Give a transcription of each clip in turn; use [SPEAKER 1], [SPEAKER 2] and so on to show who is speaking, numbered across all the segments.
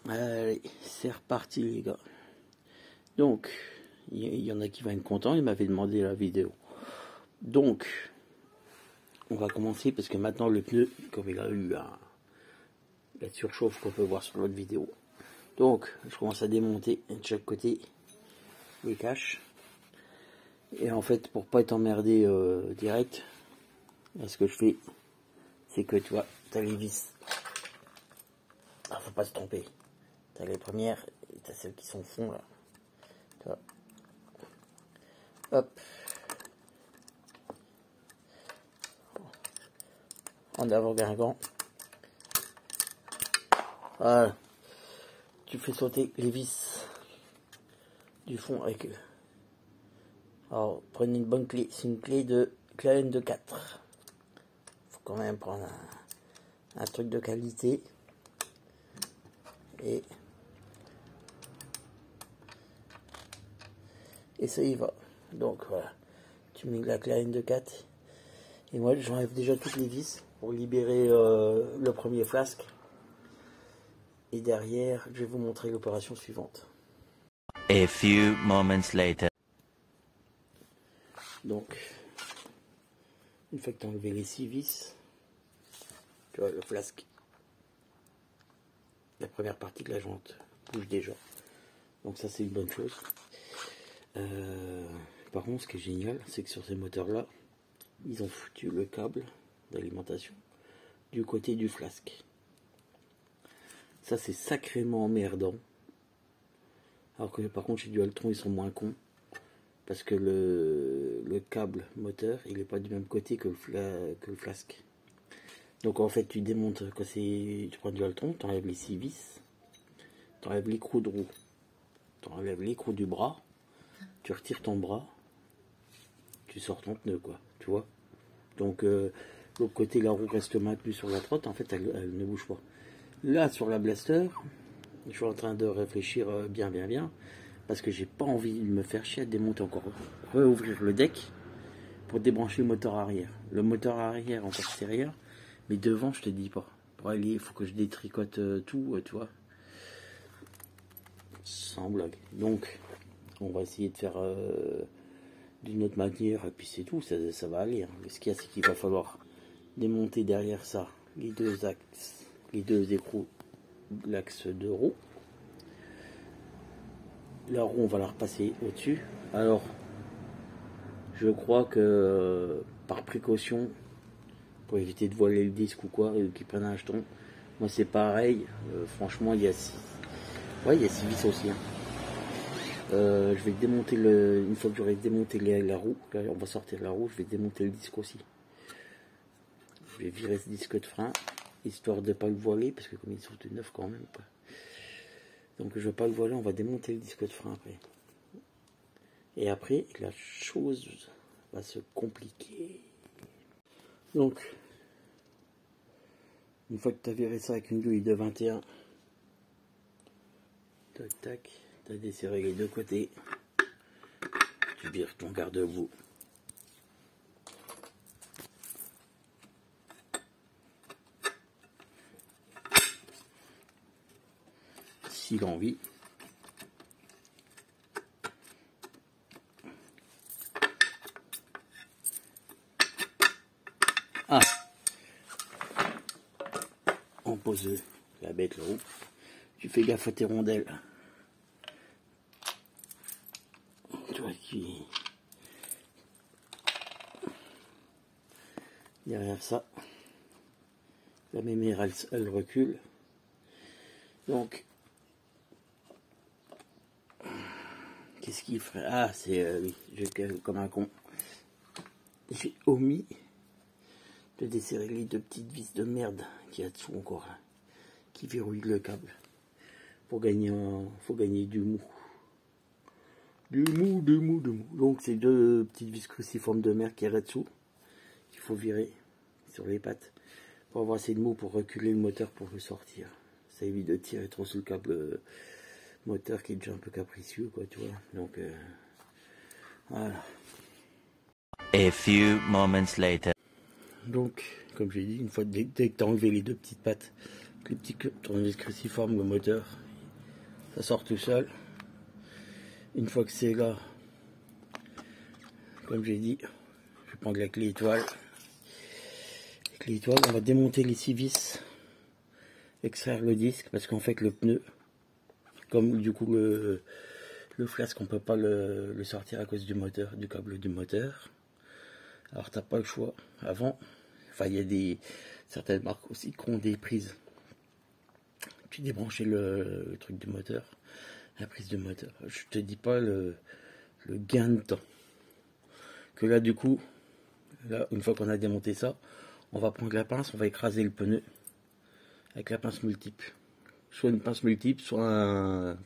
[SPEAKER 1] Allez, c'est reparti les gars. Donc, il y en a qui vont être contents, ils m'avaient demandé la vidéo. Donc, on va commencer parce que maintenant le pneu, comme il a eu la surchauffe qu'on peut voir sur l'autre vidéo. Donc, je commence à démonter de chaque côté les caches. Et en fait, pour pas être emmerdé direct, là, ce que je fais, c'est que tu vois, tu as les vis. Ah, faut pas se tromper. Tu as les premières et tu as celles qui sont au fond là. Tu vois. Hop. En avant guingant. Voilà. Tu fais sauter les vis du fond avec eux. Alors, prenez une bonne clé. C'est une clé de Klein de 4. Faut quand même prendre un truc de qualité. Et ça y va. Donc voilà. Tu mets la Klein de 4. Et moi, j'enlève déjà toutes les vis pour libérer le premier flasque. Et derrière, je vais vous montrer l'opération suivante.
[SPEAKER 2] A few moments later.
[SPEAKER 1] Donc, une fois que tu as enlevé les 6 vis, tu vois, le flasque, la première partie de la jante bouge déjà. Donc ça, c'est une bonne chose. Par contre, ce qui est génial, c'est que sur ces moteurs-là, ils ont foutu le câble d'alimentation du côté du flasque. Ça, c'est sacrément emmerdant. Alors que par contre, chez Dualtron, ils sont moins cons. Parce que le câble moteur, il n'est pas du même côté que le flasque. Donc en fait, tu démontes, quand tu prends Dualtron, tu enlèves les 6 vis, tu enlèves l'écrou de roue, tu enlèves l'écrou du bras, tu retires ton bras, tu sors ton pneu, quoi, tu vois. Donc l'autre côté, la roue reste maintenue sur la trotte, en fait, elle ne bouge pas. Là, sur la Blaster, je suis en train de réfléchir bien, parce que j'ai pas envie de me faire chier à démonter encore, réouvrir le deck pour débrancher le moteur arrière. Le moteur arrière en extérieur, mais devant, je te dis pas. Pour aller, il faut que je détricote tout, tu vois. Sans blague. Donc, on va essayer de faire d'une autre manière, et puis c'est tout, ça va aller. Hein. Ce qu'il y a, c'est qu'il va falloir démonter derrière ça les deux axes, les deux écrous, l'axe de roue. La roue, on va la repasser au-dessus. Alors, je crois que par précaution, pour éviter de voiler le disque ou quoi, qu'ils prennent un jeton, moi c'est pareil. Franchement, il y a 6. Ouais, il y a 6 vis aussi. Hein. Je vais démonter une fois que j'aurai démonté la roue, là, on va sortir la roue, je vais démonter le disque aussi. Je vais virer ce disque de frein, histoire de ne pas le voiler, parce que comme ils sont tout neufs quand même. Quoi. Donc je ne vais pas le voiler, on va démonter le disque de frein après. Et après, la chose va se compliquer. Donc, une fois que tu as viré ça avec une douille de 21, tac tac, tu as desserré les deux côtés, tu vires ton garde-boue. S'il a envie. Ah, on pose la bête là-haut. Tu fais gaffe à tes rondelles. Tu vois qui derrière ça, la mémère elle recule. Donc, qu'est-ce qu'il ferait? Ah, c'est oui, comme un con. J'ai omis de desserrer les deux petites vis de merde qu'il y a dessous encore, hein, qui verrouillent le câble. Pour gagner, faut gagner du mou. Du mou. Donc c'est deux petites vis cruciformes de mer qui est là-dessous, qu'il faut virer sur les pattes pour avoir assez de mou pour reculer le moteur pour le sortir. Ça évite de tirer trop sur le câble moteur qui est déjà un peu capricieux, quoi, tu vois. Donc voilà.
[SPEAKER 2] A few moments later.
[SPEAKER 1] Donc, comme j'ai dit, une fois dès que tu as enlevé les deux petites pattes, les petits tournevis cruciformes, le moteur, ça sort tout seul. Une fois que c'est là, comme j'ai dit, je vais prendre la clé étoile. La clé étoile, on va démonter les 6 vis, extraire le disque, parce qu'en fait le pneu, comme du coup le flasque, on peut pas le sortir à cause du moteur, du câble du moteur. Alors t'as pas le choix. Avant, enfin il y a certaines marques aussi qui ont des prises. Tu débranchais le truc du moteur, la prise du moteur. Je te dis pas le gain de temps. Que là du coup, là une fois qu'on a démonté ça, on va prendre la pince, on va écraser le pneu avec la pince multiple. Soit une pince multiple, soit un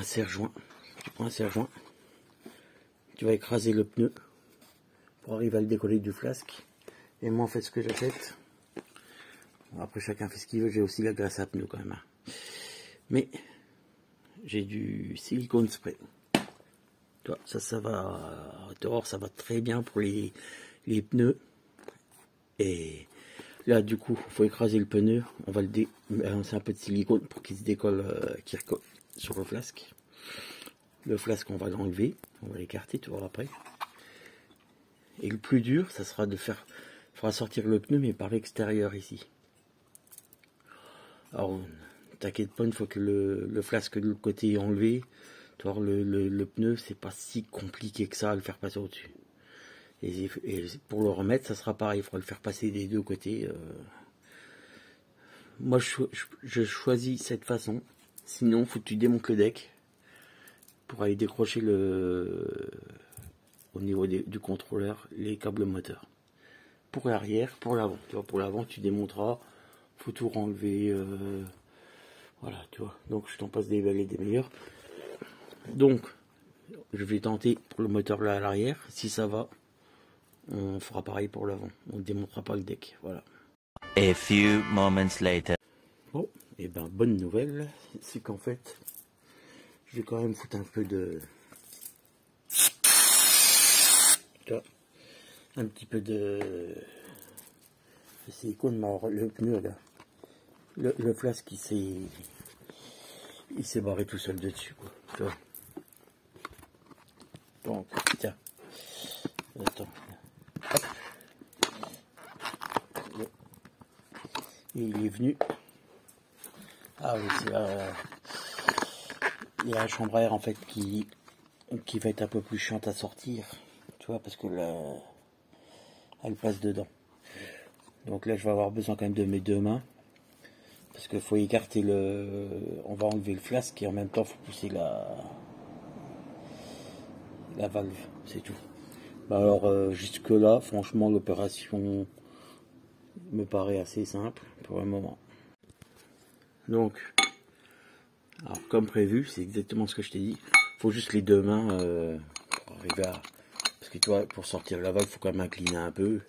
[SPEAKER 1] serre-joint. Tu prends un serre-joint, tu vas écraser le pneu pour arriver à le décoller du flasque. Et moi en fait ce que j'ai fait, après chacun fait ce qu'il veut, j'ai aussi la glace à pneu quand même. Mais j'ai du silicone spray. Ça va, dehors ça va très bien pour les pneus. Et là du coup il faut écraser le pneu, on va balancer un peu de silicone pour qu'il se décolle, qu'il recolle sur le flasque. Le flasque on va l'enlever, on va l'écarter, tu vois après. Et le plus dur, ça sera de faire, il faudra sortir le pneu mais par l'extérieur ici. Alors t'inquiète pas, une fois que le flasque de l'autre côté est enlevé, tu vois, le pneu c'est pas si compliqué que ça à le faire passer au-dessus. Et pour le remettre, ça sera pareil, il faudra le faire passer des deux côtés. Moi je choisis cette façon, sinon faut que tu démontes le deck pour aller décrocher au niveau du contrôleur les câbles moteurs. Pour l'arrière, pour l'avant, tu vois, pour l'avant tu démonteras, faut tout renlever, voilà, tu vois. Donc je t'en passe des belles et des meilleurs. Donc je vais tenter pour le moteur là à l'arrière, si ça va, on fera pareil pour l'avant, on ne démontera pas le deck, voilà.
[SPEAKER 2] A few moments later.
[SPEAKER 1] Bon, et ben bonne nouvelle, c'est qu'en fait, je vais quand même foutre un peu de, tu vois, un petit peu de silicone, le pneu là, le flasque il s'est barré tout seul dessus, quoi, tu vois. Donc tiens, attends, hop. Il est venu. Ah oui, c'est là, il y a la chambre à air en fait qui va être un peu plus chiante à sortir, tu vois, parce que là elle passe dedans. Donc là je vais avoir besoin quand même de mes deux mains, parce qu'il faut écarter on va enlever le flasque et en même temps il faut pousser la valve, c'est tout. Bah alors jusque là franchement l'opération me paraît assez simple pour le moment. Donc alors, comme prévu, c'est exactement ce que je t'ai dit, faut juste les deux mains pour arriver à, parce que tu vois, pour sortir la valve il faut quand même incliner un peu.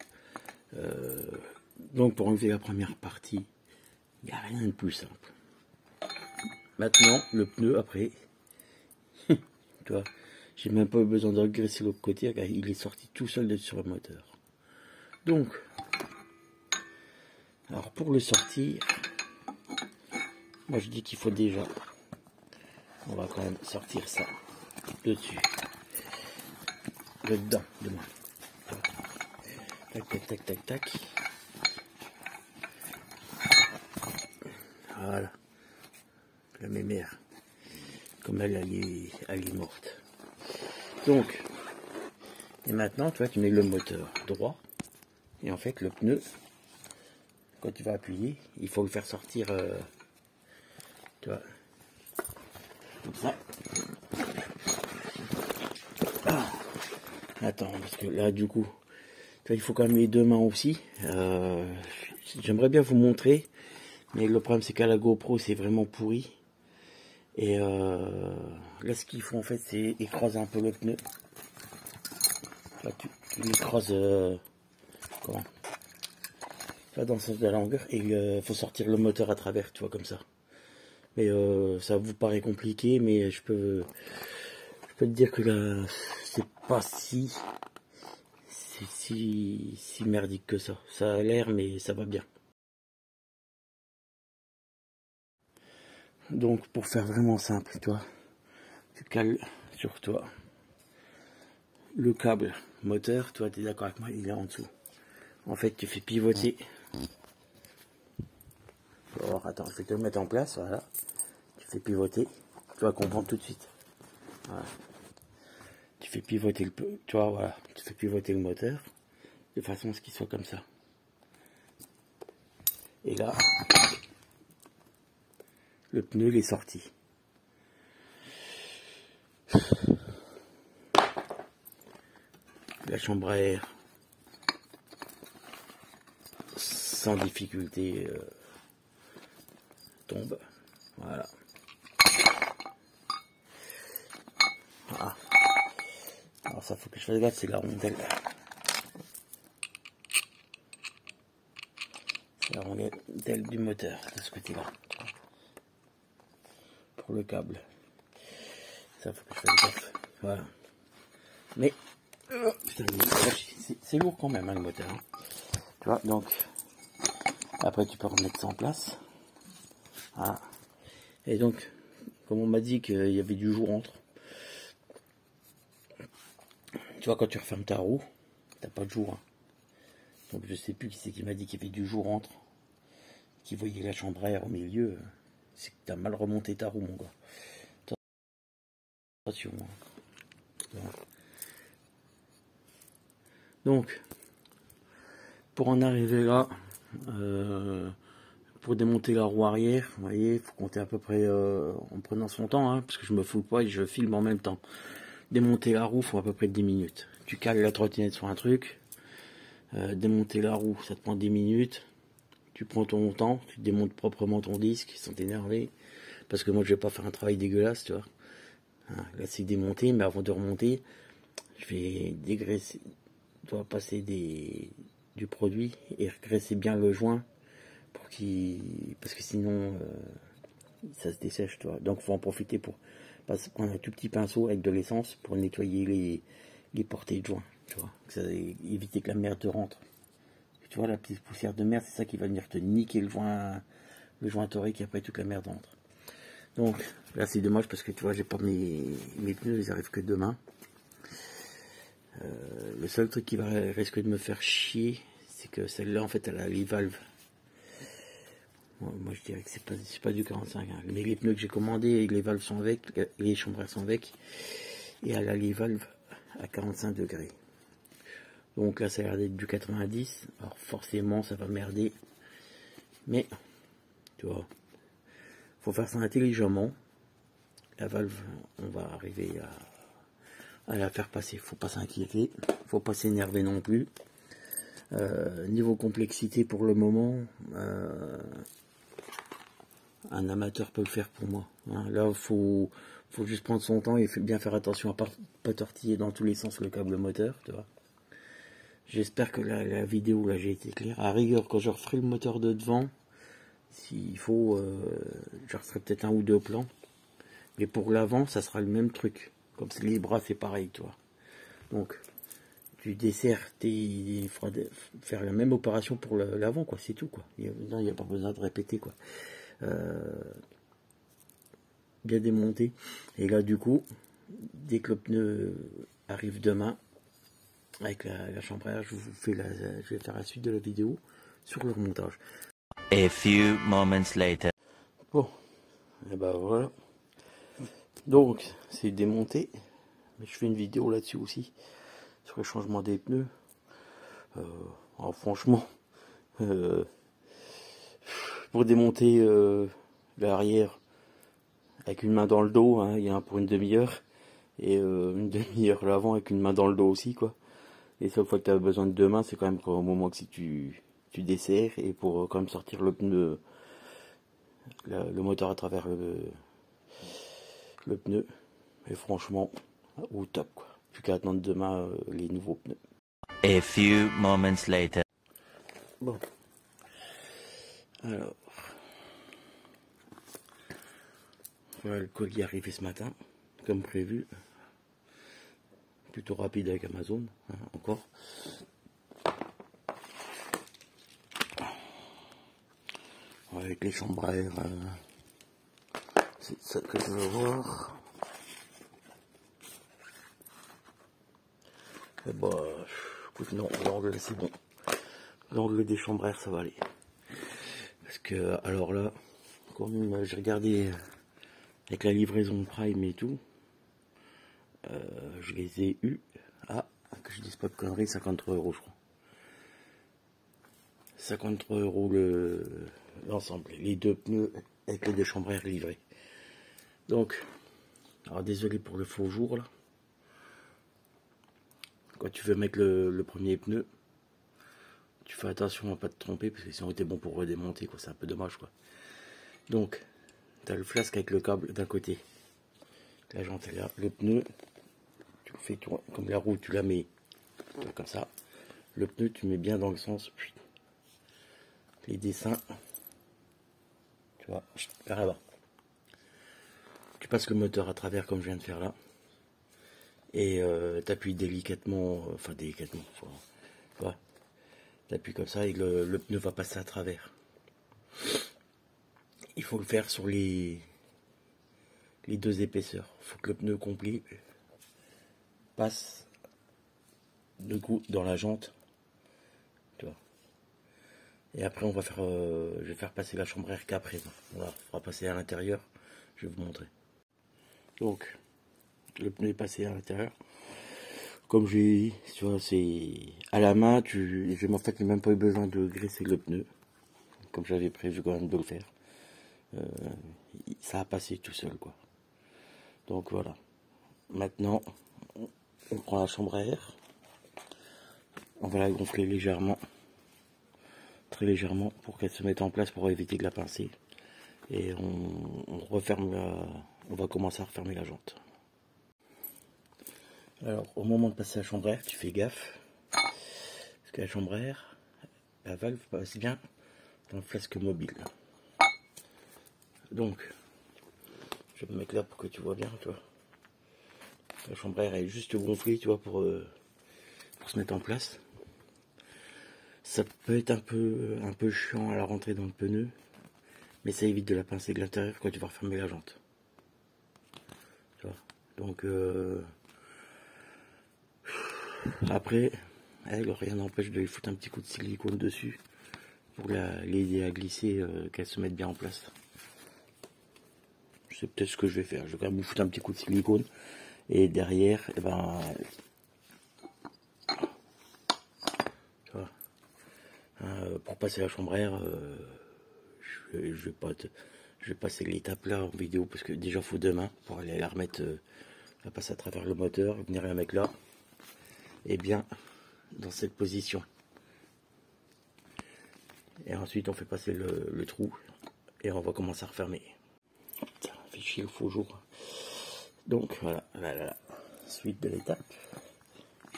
[SPEAKER 1] Donc pour enlever la première partie, il n'y a rien de plus simple. Maintenant le pneu après, tu vois, j'ai même pas eu besoin de regresser l'autre côté, il est sorti tout seul sur le moteur. Donc, alors pour le sortir, moi je dis qu'il faut déjà, on va quand même sortir ça dessus, le dedans de moi. Tac tac tac tac tac. Voilà, la mémère, comme elle est morte. Donc, et maintenant, tu vois, tu mets le moteur droit, et en fait, le pneu, quand tu vas appuyer, il faut le faire sortir, tu vois, comme ça. Ah, attends, parce que là, du coup, tu vois, il faut quand même les deux mains aussi. J'aimerais bien vous montrer, mais le problème, c'est qu'à la GoPro, c'est vraiment pourri. Et là, ce qu'il faut en fait, c'est écraser un peu le pneu. Là, tu l'écrases comment, là, dans le sens de la longueur, et il faut sortir le moteur à travers, tu vois, comme ça. Mais ça vous paraît compliqué, mais je peux te dire que là, c'est pas si merdique que ça. Ça a l'air, mais ça va bien. Donc pour faire vraiment simple, toi, tu cales sur toi le câble moteur, toi tu es d'accord avec moi, il est en dessous. En fait tu fais pivoter. Alors attends, je vais te le mettre en place, voilà. Tu fais pivoter, tu vas comprendre tout de suite. Voilà. Tu fais pivoter le, tu vois, voilà, tu fais pivoter le moteur de façon à ce qu'il soit comme ça. Et là, le pneu il est sorti. La chambre à air sans difficulté tombe. Voilà. Ah. Alors ça faut que je fasse gaffe, c'est la rondelle. C'est la rondelle du moteur de ce côté-là. Pour le câble. Ça faut que je fasse gaffe. Voilà. Mais putain, c'est lourd quand même hein, le moteur. Hein. Tu vois, donc après tu peux remettre ça en place. Ah. Et donc, comme on m'a dit qu'il y avait du jour entre, tu vois, quand tu refermes ta roue, t'as pas de jour. Hein. Donc je sais plus qui c'est qui m'a dit qu'il y avait du jour entre, qui voyait la chambre à air au milieu. C'est que t'as mal remonté ta roue, mon gars. Attention. Hein. Donc, pour en arriver là, pour démonter la roue arrière, vous voyez, il faut compter à peu près en prenant son temps, hein, parce que je me fous pas et je filme en même temps. Démonter la roue, il faut à peu près 10 minutes. Tu cales la trottinette sur un truc, démonter la roue, ça te prend 10 minutes. Tu prends ton temps, tu démontes proprement ton disque sans t'énerver, parce que moi je vais pas faire un travail dégueulasse, tu vois. Hein, là c'est démonté, mais avant de remonter, je vais dégraisser, tu vas passer du produit et regraisser bien le joint pour parce que sinon ça se dessèche, tu vois. Donc faut en profiter pour prendre un tout petit pinceau avec de l'essence pour nettoyer les portées de joint, tu vois, éviter que la merde te rentre. Tu vois la petite poussière de merde, c'est ça qui va venir te niquer le joint torique et après toute la merde rentre. Donc là c'est dommage parce que tu vois j'ai pas mes pneus, ils arrivent que demain. Le seul truc qui va risquer de me faire chier, c'est que celle-là en fait elle a les valves. Moi je dirais que c'est pas du 45, hein. Mais les pneus que j'ai commandés, les valves sont avec, les chambres sont avec, et elle a les valves à 45 degrés. Donc là ça a l'air d'être du 90, alors forcément ça va merder, mais tu vois, faut faire ça intelligemment. La valve, on va arriver à la faire passer, faut pas s'inquiéter, faut pas s'énerver non plus. Niveau complexité pour le moment, un amateur peut le faire pour moi. Hein. Là, faut juste prendre son temps et bien faire attention à pas tortiller dans tous les sens le câble moteur, tu vois. J'espère que la vidéo, là, j'ai été clair. À rigueur, quand je referai le moteur de devant, s'il faut, je referai peut-être un ou deux plans. Mais pour l'avant, ça sera le même truc. Comme c'est les bras, c'est pareil, tu vois. Donc, tu desserres, il faudra faire la même opération pour l'avant, quoi. C'est tout, quoi. Il n'y a pas besoin de répéter, quoi. Bien démonté. Et là, du coup, dès que le pneu arrive demain, avec la chambre à air, je vais faire la suite de la vidéo sur le remontage.
[SPEAKER 2] A few moments later.
[SPEAKER 1] Bon, et ben voilà. Donc, c'est démonté. Mais je fais une vidéo là-dessus aussi, sur le changement des pneus. Alors franchement, pour démonter l'arrière avec une main dans le dos, hein, il y a un pour une demi-heure. Et une demi-heure l'avant avec une main dans le dos aussi, quoi. Et seule fois que tu as besoin de deux mains, c'est quand même au moment que si tu desserres et pour quand même sortir le pneu, le moteur à travers le pneu. Et franchement, au top, quoi. Plus qu'à attendre demain les nouveaux pneus.
[SPEAKER 2] A few moments later.
[SPEAKER 1] Bon. Alors. Voilà, le colis est arrivé ce matin, comme prévu. Plutôt rapide avec Amazon, hein, encore. Avec les chambres à air C'est ça que je veux voir. Et bah, écoute, non, l'angle c'est bon. L'angle des chambraires, ça va aller. Parce que, alors là, comme j'ai regardé avec la livraison Prime et tout, je les ai eus à, que je dise pas de conneries, 53 € je crois. 53 € l'ensemble, les deux pneus avec les deux chambraires livrés. Donc, alors désolé pour le faux jour là. Quand tu veux mettre le premier pneu, tu fais attention à pas te tromper parce que sinon t'es bon pour redémonter quoi, c'est un peu dommage quoi. Donc, tu as le flasque avec le câble d'un côté, la jante est là, le pneu, tu le fais tourner comme la roue, tu la mets comme ça. Le pneu tu mets bien dans le sens, puis les dessins, tu vois, vers là-bas. Tu passes le moteur à travers comme je viens de faire là. Et t'appuies délicatement, enfin délicatement, tu vois. T'appuies comme ça et le pneu va passer à travers. Il faut le faire sur les deux épaisseurs. Il faut que le pneu complet passe de coup dans la jante, tu vois. Et après on va faire, je vais faire passer la chambre air qu'après. Voilà, on fera passer à l'intérieur. Je vais vous montrer. Donc le pneu est passé à l'intérieur. Comme j'ai dit, tu vois, c'est à la main. J'ai en fait même pas eu besoin de graisser le pneu, comme j'avais prévu quand même de le faire. Ça a passé tout seul quoi. Donc voilà. Maintenant, on prend la chambre à air. On va la gonfler légèrement, très légèrement, pour qu'elle se mette en place pour éviter de la pincer. Et on referme on va commencer à refermer la jante. Alors, au moment de passer la chambre à air, tu fais gaffe. Parce que la chambre à air, la valve passe bien dans le flasque mobile. Donc, je vais me mettre là pour que tu vois bien, tu vois. La chambre à air est juste gonflée, tu vois, pour se mettre en place. Ça peut être un peu chiant à la rentrée dans le pneu, mais ça évite de la pincer de l'intérieur quand tu vas refermer la jante. Tu vois. Donc, après, rien n'empêche de lui foutre un petit coup de silicone dessus pour l'aider à glisser, qu'elle se mette bien en place. C'est peut-être ce que je vais faire. Je vais quand même lui foutre un petit coup de silicone et derrière, eh ben, tu vois, pour passer la chambre à air, je vais passer l'étape là en vidéo parce que déjà faut 2 mains pour aller la remettre, la passer à travers le moteur, venir la mettre là. Et bien dans cette position. Et ensuite on fait passer le trou et on va commencer à refermer. Ça fait chier le faux jour. Donc voilà, la suite de l'étape.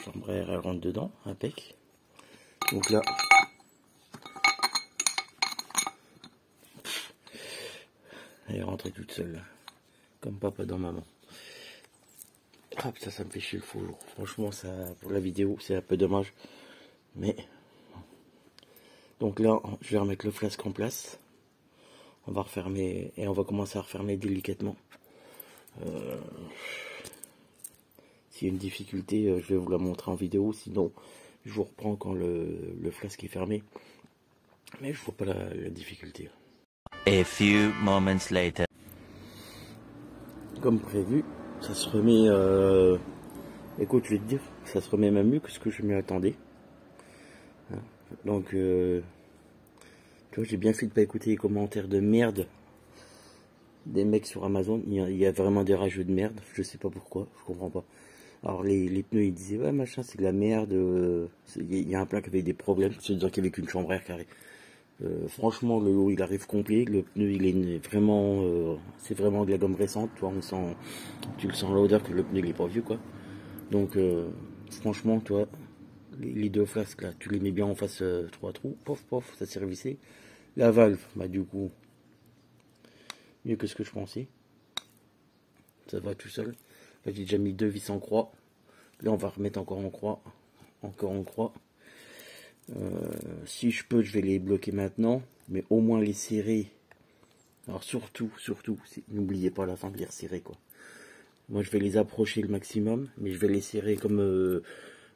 [SPEAKER 1] Chambre à air, elle rentre dedans, impec. Donc là, elle est rentrée toute seule là, comme papa dans maman. Ah putain, ça me fait chier le faux jour. Franchement, ça, pour la vidéo, c'est un peu dommage. Mais, donc là, je vais remettre le flasque en place. On va refermer, et on va commencer à refermer délicatement. S'il y a une difficulté, je vais vous la montrer en vidéo. Sinon, je vous reprends quand le flasque est fermé. Mais je vois pas la difficulté.
[SPEAKER 2] A few moments later.
[SPEAKER 1] Comme prévu, ça se remet, écoute, je vais te dire, ça se remet même mieux que ce que je m'y attendais. Donc, tu vois, j'ai bien fait de pas écouter les commentaires de merde des mecs sur Amazon. Il y a vraiment des rageux de merde, je sais pas pourquoi, je comprends pas. Alors les pneus, ils disaient, ouais machin, c'est de la merde, il y a un plein qui avait des problèmes, c'est-à-dire qu'il n'y avait qu'une chambre à air carré. Franchement, le haut il arrive complet, le pneu il est vraiment, c'est vraiment de la gomme récente, tu vois, tu le sens l'odeur que le pneu il est pas vieux quoi. Donc franchement, tu vois, les deux flasques là, tu les mets bien en face, 3 trous, pof pof, ça s'est revissé. La valve, bah du coup, mieux que ce que je pensais, ça va tout seul. Là, j'ai déjà mis 2 vis en croix, là on va remettre encore en croix, si je peux, je vais les bloquer maintenant, mais au moins les serrer Alors surtout, n'oubliez pas à la fin de les resserrer quoi. Moi je vais les approcher le maximum, mais je vais les serrer comme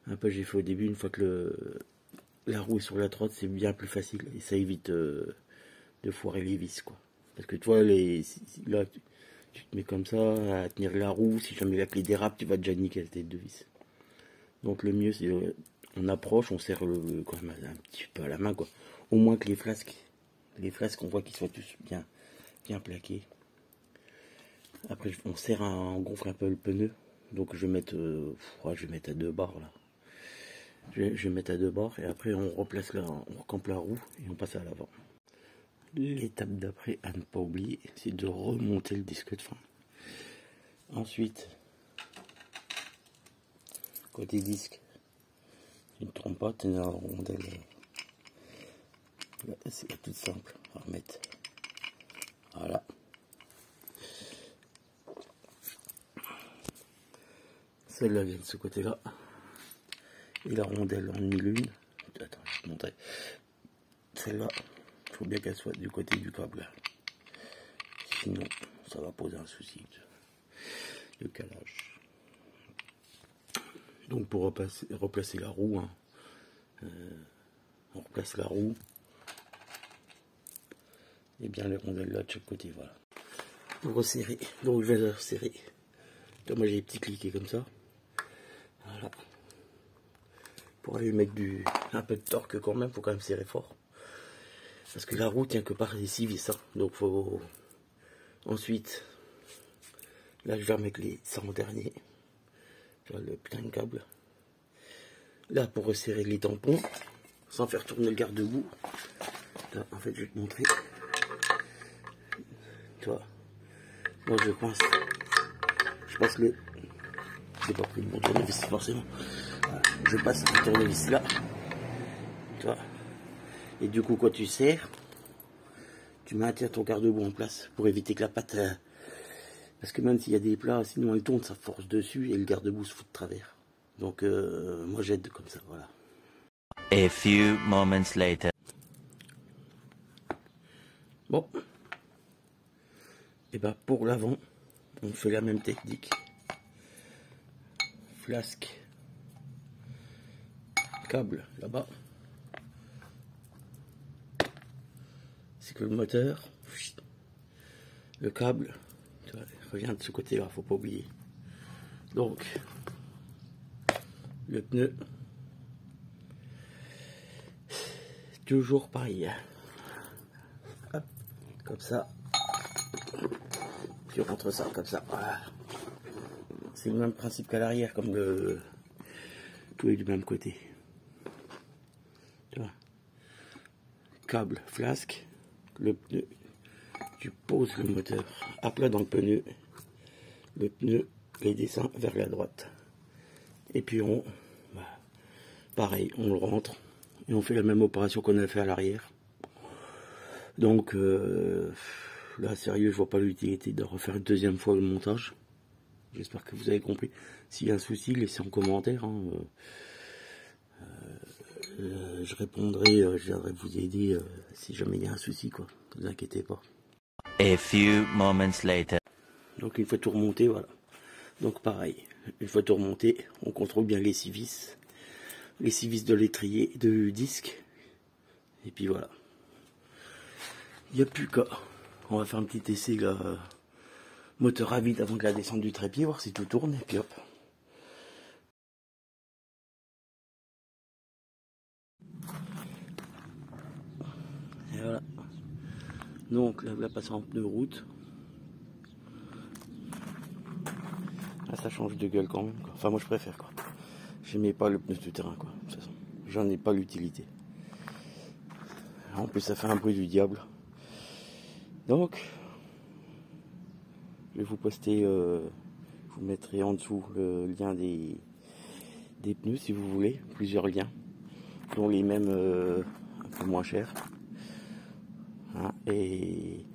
[SPEAKER 1] un peu j'ai fait au début. Une fois que la roue est sur la trotte, c'est bien plus facile et ça évite de foirer les vis quoi. Parce que toi là tu te mets comme ça à tenir la roue, si jamais la clé dérape, tu vas déjà niquer la tête de vis. Donc le mieux c'est on approche, on serre quand même un petit peu à la main quoi. Au moins que les flasques on voit qu'ils soient tous bien plaqués. Après on serre on gonfle un peu le pneu. Donc je vais mettre à 2 barres là. Je vais mettre à 2 barres et après on replace on recampe la roue et on passe à l'avant. L'étape d'après à ne pas oublier, c'est de remonter le disque de frein. Ensuite, côté disque, tu ne te trompes pas, tu as une rondelle. C'est tout simple à remettre. Voilà. Celle-là vient de ce côté-là. Et la rondelle en 1001. Attends, je vais te montrer. Celle-là, il faut bien qu'elle soit du côté du câble. Sinon, ça va poser un souci de calage. Donc pour replacer la roue, hein, on replace la roue. Et bien les rondelles là de chaque côté, voilà. Pour resserrer, donc je vais les resserrer. Donc moi j'ai des petits cliquets comme ça. Voilà. Pour aller mettre un peu de torque quand même, faut quand même serrer fort. Parce que la roue tient que par les 6 vis, hein. Donc faut... Ensuite, là je vais remettre ça en dernier. Tu vois, le putain de câble. Là pour resserrer les tampons, sans faire tourner le garde-boue. En fait je vais te montrer. Tu vois, moi je passe j'ai pas pris le bon tournevis forcément. Voilà. Je passe un tournevis là. Tu vois. Et du coup quand tu serres, tu maintiens ton garde-boue en place pour éviter que la patte... parce que même s'il y a des plats, sinon elle tourne, ça force dessus et le garde-boue se fout de travers. Donc moi j'aide comme ça, voilà.
[SPEAKER 2] A few moments later.
[SPEAKER 1] Bon. Et ben pour l'avant, on fait la même technique. Flasque. Câble là-bas. C'est que le moteur, le câble, tu vois, revient de ce côté-là, faut pas oublier. Donc, le pneu, toujours pareil. Hop, comme ça. Tu rentres ça comme ça. Voilà. C'est le même principe qu'à l'arrière, comme tout est du même côté. Tu vois. Câble, flasque, le pneu. Tu poses le moteur à plat dans le pneu les descend vers la droite. Et puis pareil, on le rentre et on fait la même opération qu'on a fait à l'arrière. Donc là, sérieux, je vois pas l'utilité de refaire une deuxième fois le montage. J'espère que vous avez compris. S'il y a un souci, laissez en commentaire. Hein. Je répondrai, je viendrai vous aider si jamais il y a un souci, quoi. Ne vous inquiétez pas.
[SPEAKER 2] A few moments later.
[SPEAKER 1] Donc une fois tout remonté, voilà. Donc pareil, une fois tout remonté, on contrôle bien les 6 vis. Les 6 vis de l'étrier, de disque. Et puis voilà. Il n'y a plus qu'à. On va faire un petit essai là. Moteur à vide avant que la descente du trépied, voir si tout tourne, et puis hop. Et voilà. Donc là, la passe en pneu route. Là, ça change de gueule quand même, quoi. Enfin, moi je préfère, quoi. J'aimais pas le pneu tout terrain, quoi. De toute façon, j'en ai pas l'utilité. En plus, ça fait un bruit du diable. Donc, je vais vous poster, je vous mettrai en dessous le lien des pneus si vous voulez, plusieurs liens, dont les mêmes un peu moins chers. Hein, et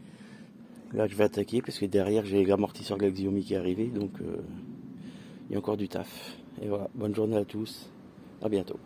[SPEAKER 1] là, je vais attaquer parce que derrière, j'ai l'amortisseur de la Xiaomi qui est arrivé, donc il y a encore du taf. Et voilà, bonne journée à tous, à bientôt.